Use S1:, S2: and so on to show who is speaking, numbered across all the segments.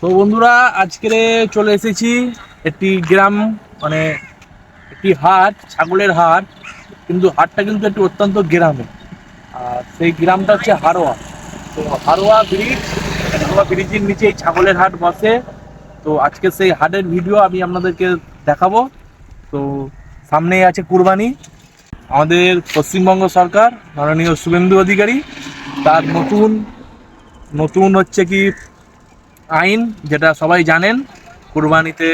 S1: তো বন্ধুরা, আজকে চলে এসেছি একটি গ্রাম, মানে একটি হাট, ছাগলের হাট। কিন্তু হাটটা কিন্তু একটু অত্যন্ত গ্রামে। আর সেই গ্রামটা হচ্ছে হারোয়া। তো হারোয়া ব্রিজের নিচে এই ছাগলের হাট বসে। তো আজকে সেই হাটের ভিডিও আমি আপনাদেরকে দেখাবো। তো সামনেই আছে কুরবানি। আমাদের পশ্চিমবঙ্গ সরকার মাননীয় শুভেন্দু অধিকারী তার নতুন নতুন হচ্ছে কি আইন, যেটা সবাই জানেন, কুরবানিতে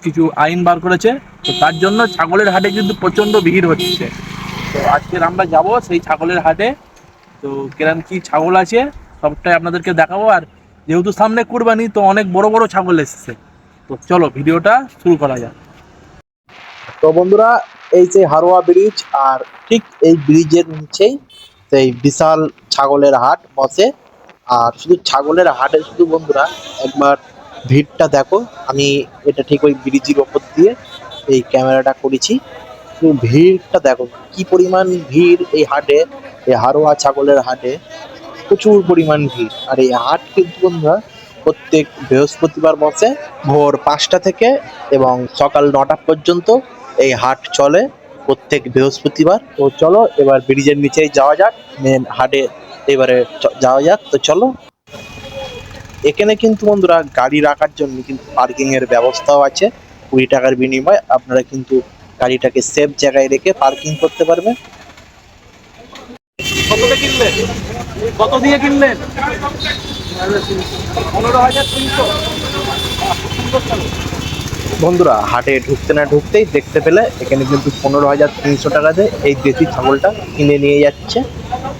S1: কিছু আইন বার করেছে। তো তার জন্য ছাগলের হাটে কিন্তু প্রচণ্ড ভিড় হচ্ছে। তো আজকে আমরা যাব সেই ছাগলের হাটে। তো কিরম কি ছাগল আছে সবটাই আপনাদেরকে দেখাবো। আর যেহেতু সামনে কুরবানি, তো অনেক বড় বড় ছাগল এসেছে। তো চলো ভিডিওটা শুরু করা যাক।
S2: তো বন্ধুরা, এই যে হারোয়া ব্রিজ, আর ঠিক এই ব্রিজের নিচেই সেই বিশাল ছাগলের হাট বসে। আর শুধু ছাগলের হাটে শুধু বন্ধুরা একবার ভিড়টা দেখো। আমি এটা ঠিক ওই ব্রিজের ওপর দিয়ে এই ক্যামেরাটা করেছি। শুধু ভিড়টা দেখো, কি পরিমাণ ভিড় এই হাটে, এই হারোয়া ছাগলের হাটে প্রচুর পরিমাণ ভিড়। আর এই হাট কিন্তু বন্ধুরা প্রত্যেক বৃহস্পতিবার বসে ভোর 5টা থেকে এবং সকাল 9টা পর্যন্ত এই হাট চলে প্রত্যেক বৃহস্পতিবার। তো চলো এবার ব্রিজের নিচেই যাওয়া যাক, মেন হাটে এবারে যাওয়া যাক। তো চলো, এখানে কিন্তু বন্ধুরা গাড়ি রাখার জন্য কিন্তু পার্কিং এর ব্যবস্থাও আছে। 20 টাকার বিনিময়ে আপনারা কিন্তু গাড়িটাকে সেফ জায়গায় রেখে পার্কিং করতে পারবেন।
S1: কতটা কিনলেন? কত দিয়ে কিনলেন? 15,300।
S2: বন্ধুরা, হাটে ঢুকতে না ঢুকতেই দেখতে পেলে এখানে কিন্তু 15,300 টাকাতে এই দেশি ছাগলটা কিনে নিয়ে যাচ্ছে।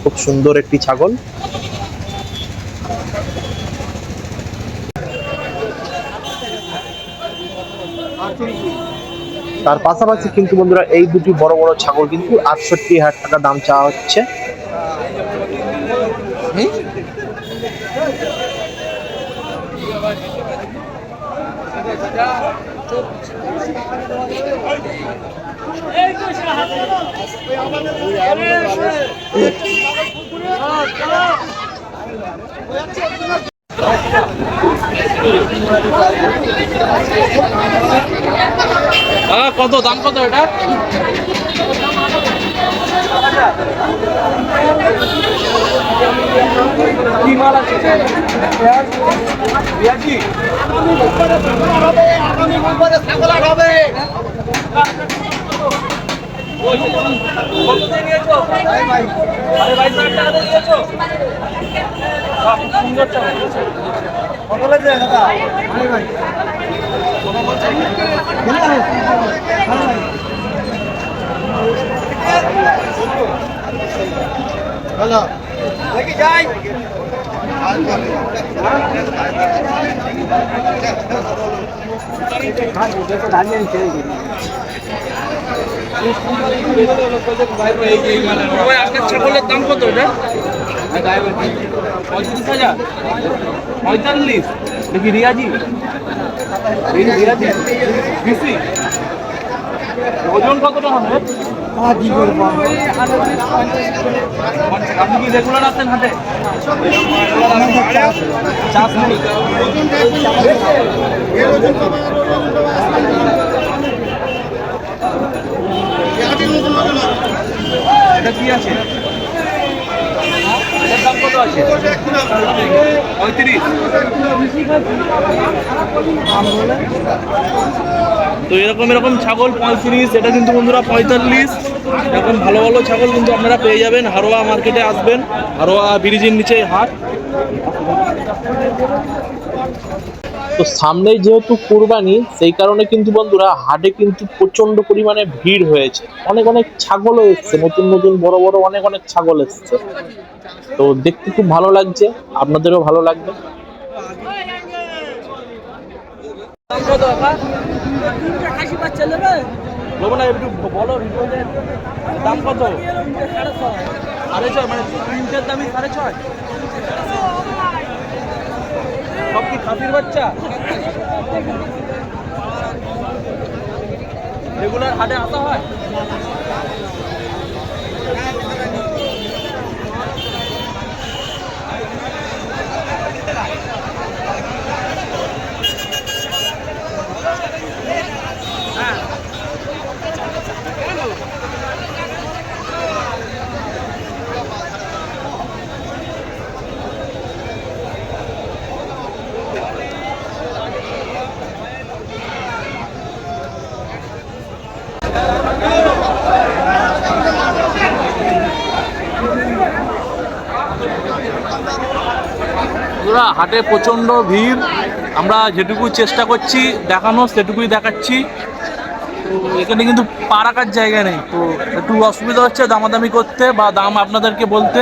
S2: খুব সুন্দর একটি ছাগল। তার পাশাপাশি কিন্তু বন্ধুরা এই দুটি বড় বড় ছাগল কিন্তু 68,000 টাকা দাম চাওয়া হচ্ছে।
S1: কত দাম, কত এটা? কি মাল আছে? পেঁয়াজি কত দিয়ে নিয়েছো? 22,000 টাকা দিয়ে নিয়েছো? খুব সুন্দর চাল। কত লাগছে দাদা?
S3: হ্যালো দেখি যাই
S1: আপনার ছাগলের দাম কত এটা? 35,000। 45 দেখি রিয়াজি, বেশি। ওজন কতটা হবে? আপনি কি রেগুলার আসেন হাটে? চাষ নেই। এটা কি আছে? এটার দাম কত আছে? 35। তো এরকম এরকম ছাগল 35, এটা কিন্তু বন্ধুরা 45। এরকম ভালো ভালো ছাগল কিন্তু আপনারা পেয়ে যাবেন। হারোয়া মার্কেটে আসবেন, হারোয়া ব্রিজের নিচে হাট।
S2: তো সামনেই যেহেতু কুরবানি, সেই কারণে কিন্তু বন্ধুরা হাটে কিন্তু প্রচন্ড পরিমাণে ভিড় হয়েছে। অনেক অনেক ছাগলও এসছে, নতুন নতুন বড় বড় অনেক অনেক ছাগল এসছে। তো দেখতে খুব ভালো লাগছে, আপনাদেরও ভালো লাগবে।
S1: দাম কত আপা? নেবো না, একটু বলো। দাম কত? 6.5, মানে তিনটের দামই 6.5। সব কি খাসির বাচ্চা? রেগুলার হাটে আসা হয়? বন্ধুরা হাটে প্রচণ্ড ভিড়, আমরা যেটুকু চেষ্টা করছি দেখানো সেটুকুই দেখাচ্ছি। তো এখানে কিন্তু পা রাখার জায়গা নেই, তো একটু অসুবিধা হচ্ছে দামাদামি করতে বা দাম আপনাদেরকে বলতে।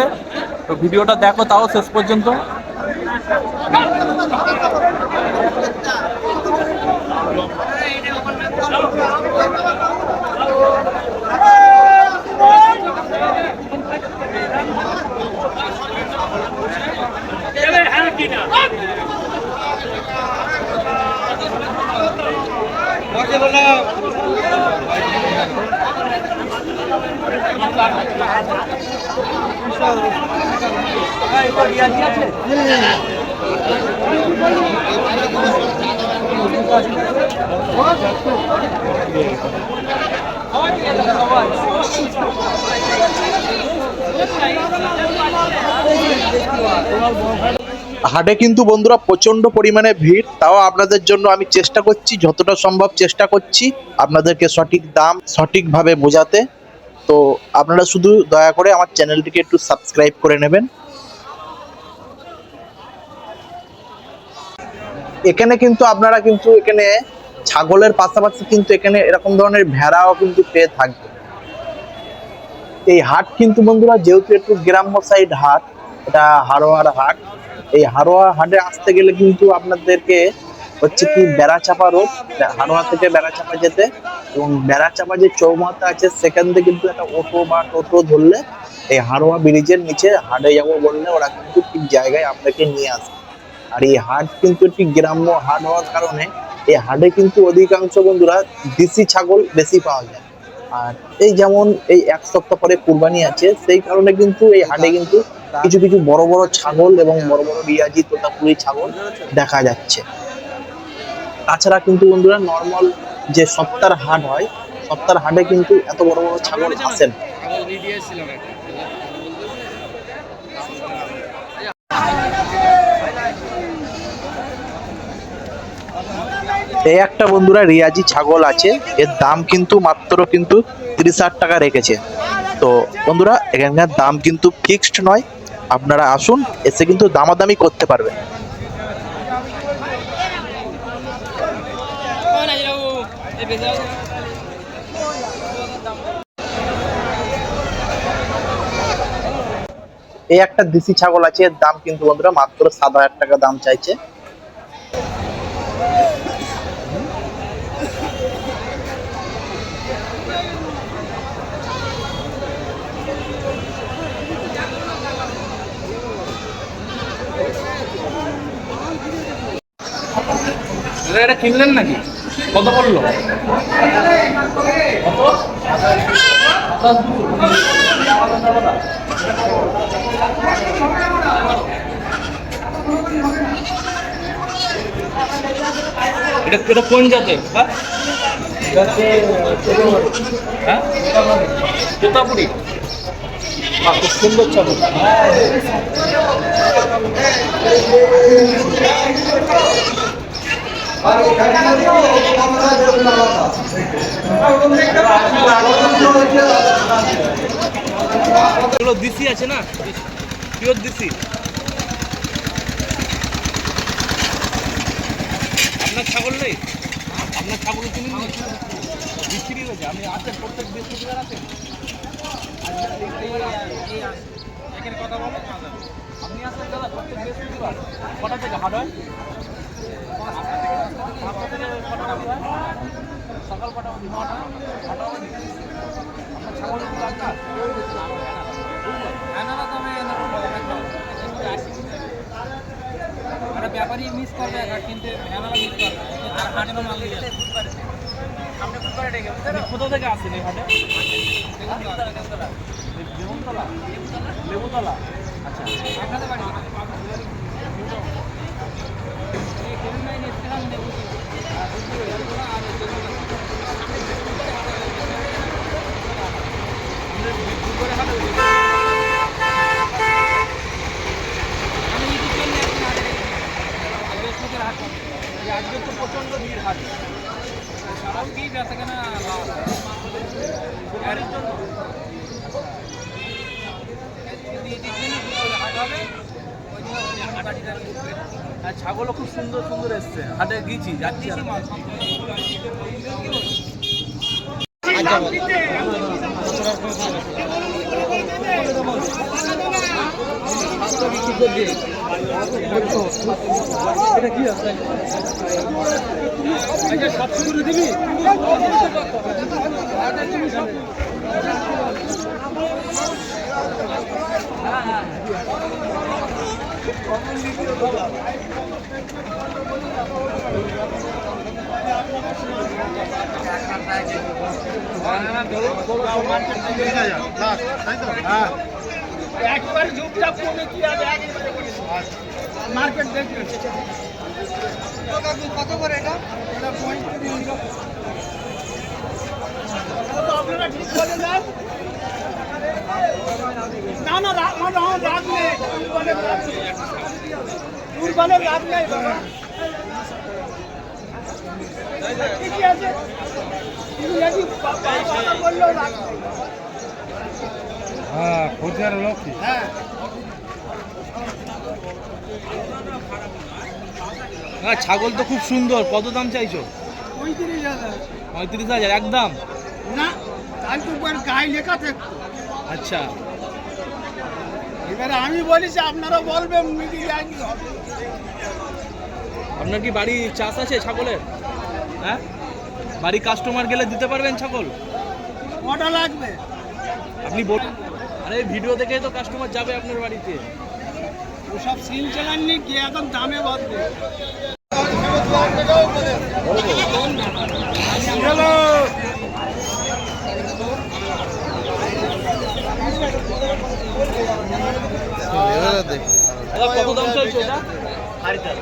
S1: তো ভিডিওটা দেখো তাও শেষ পর্যন্ত।
S2: হাটে কিন্তু বন্ধুরা প্রচন্ড পরিমাণে ভিড়, তাও আপনাদের জন্য আমি চেষ্টা করছি, যতটা সম্ভব চেষ্টা করছি আপনাদেরকে সঠিক দাম সঠিকভাবে বোঝাতে। তো আপনারা শুধু দয়া করে আমার চ্যানেলটিকে একটু সাবস্ক্রাইব করে নেবেন। এখানে কিন্তু আপনারা কিন্তু এখানে ছাগলের পাশাপাশি কিন্তু এখানে এরকম ধরনের ভেড়াও কিন্তু পেয়ে থাকবে। এই হাট কিন্তু বন্ধুরা যেহেতু একটু গ্রাম্য সাইড হাট, এটা হারোয়ার হাট। এই হারোয়া হাটে আসতে গেলে কিন্তু আপনাদেরকে হচ্ছে কি বেড়াচাপা রোড, হারোয়া থেকে বেড়াচাপা যেতে, এবং বেড়াচাপা যে চৌমাথা আছে সেখান থেকে কিন্তু একটা অটো বা টোটো ধরলে এই হারোয়া ব্রিজের নিচে হাটে যাবো বললে ওরা কিন্তু ঠিক জায়গায় আপনাকে নিয়ে আসে। আর এই হাট কিন্তু একটি গ্রাম্য হাট হওয়ার কারণে এই হাটে কিন্তু অধিকাংশ বন্ধুরা দেশি ছাগল বেশি পাওয়া যায়। আর এই যেমন এই এক সপ্তাহ পরে কুরবানি আছে, সেই কারণে কিন্তু এই হাটে কিন্তু কিছু কিছু বড় বড় ছাগল এবং বড় বড় রিয়াজি তোতাপুরি ছাগল দেখা যাচ্ছে। তাছাড়া কিন্তু বন্ধুরা নর্মাল যে সপ্তাহের হাট হয়, সপ্তাহের হাটে কিন্তু এত বড় বড় ছাগল আসে না। এই একটা বন্ধুরা রিয়াজি ছাগল আছে, এর দাম কিন্তু মাত্র কিন্তু 30,000 টাকা রেখেছে। তো বন্ধুরা এখানকার দাম কিন্তু ফিক্সড নয়, আপনারা আসুন, এসে কিন্তু দামাদামি করতে পারবেন। এই একটা দেশি ছাগল আছে, এর দাম কিন্তু বন্ধুরা মাত্র 7,000 টাকা দাম চাইছে।
S1: এটা কিনলেন নাকি? কত পড়লো? এটা এটা কোন জাতের? হ্যাঁ, তোতাপুরি। খুব সুন্দর ছাগল। এগুলো দিশি আছে না, পিওর দিশি। আপনার ছাগল নেই? আপনার ছাগল কিনে বিক্রি হয়েছে? আমি আসেন প্রত্যেক বৃহস্পতিবার আসেন? কথা বলো, আপনি আসেন দাদা প্রত্যেক বৃহস্পতিবার? কটা থেকে হাট হয়? সকাল কটা অবধি? 9টা? 9টা অবধি? আপনার ছাগল আপনার একটা ব্যাপারী মিস করবে, কিন্তু ভ্যানালা মিস করবে। হাটেরও মাল নিয়ে যাবে। কোথা থেকে আসেন এই হাটে? লেবুতলা। লেবুতলা, আচ্ছা। আপনাদের বাড়ি আজকে তো প্রচন্ড ভিড় হাট, সারাও কি বেচা কেনা গাড়ির জন্য হাট হবে। আর ছাগলও খুব সুন্দর সুন্দর এসছে, হাটে গিয়েছি, যাচ্ছি আর। এটা কি আছে? সবচেয়ে করে দিবি।
S3: একবার ঝুপঝাপ করে কি হবে, মার্কেট দেখবে। কত করে এটা? এটা 35। তো আপনারা ঠিক করে দেন। না না, রাত নেই, কুরবানের রাত নেই বাবা। ঠিকই আছে, বললেও রাত নেই।
S1: হ্যাঁ, খোঁজার লোক।
S3: হ্যাঁ,
S1: ছাগল তো খুব সুন্দর, কত দাম চাইছো?
S3: 35,000।
S1: 35,000 একদম?
S3: না, তাই তো গায়ে লেখা থাকতো।
S1: আচ্ছা,
S3: এবারে আমি বলি যে আপনারা বলবেন মিডিল আইন হবে।
S1: আপনার কি বাড়ি চাষ আছে ছাগলের? হ্যাঁ, বাড়ি কাস্টমার গেলে দিতে পারবেন ছাগল?
S3: কটা লাগবে?
S1: আপনি বলুন। আরে ভিডিও দেখেই তো কাস্টমার যাবে আপনার বাড়িতে।
S3: ওসব সিন চালাননি, গিয়ে এখন দামে বাঁধবে।
S1: দাদা কত দাম চলছে এটা? 13.5।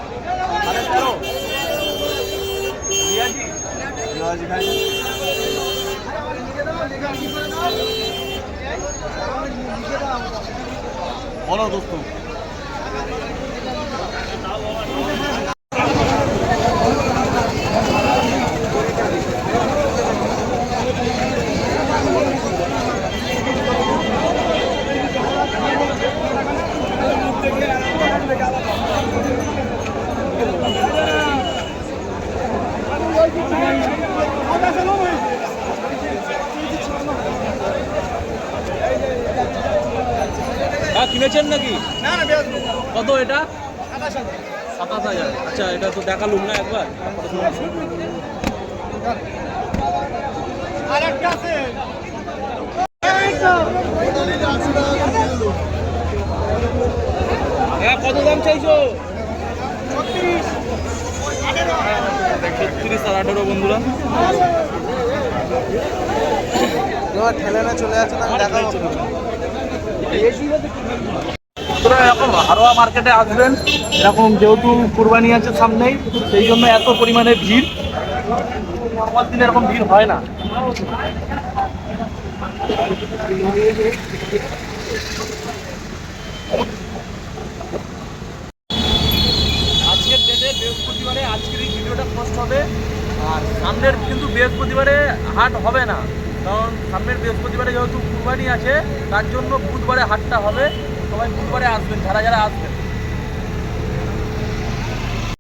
S1: বলো দোস্ত। হ্যাঁ, কিনেছেন নাকি?
S3: না না,
S1: কত এটা? 27,000। আচ্ছা, এটা তো দেখালুম না একবার।
S3: আর একটা আছে।
S1: হ্যাঁ, কত দাম চাইছো?
S3: 36,
S1: 36 আর 18 বন্ধুরা।
S2: ঠেলে না চলে যাচ্ছে না, দেখা
S1: তোরা এরকম হারোয়া মার্কেটে আসবেন, এরকম যেহেতু কুরবানি আছে সামনেই, সেই জন্য এত পরিমাণে ভিড়। নর্মাল দিনে এরকম ভিড় হয় না। আজকের ডেটে বৃহস্পতিবারে আজকের এই ভিডিওটা পোস্ট হবে। আর সামনের কিন্তু বৃহস্পতিবারে হাট হবে না, কারণ সামনের বৃহস্পতিবারে যেহেতু কুরবানি আছে, তার জন্য বুধবারে হাটটা হবে। সবাই বুধবারে আসবেন, যারা যারা আসবেন।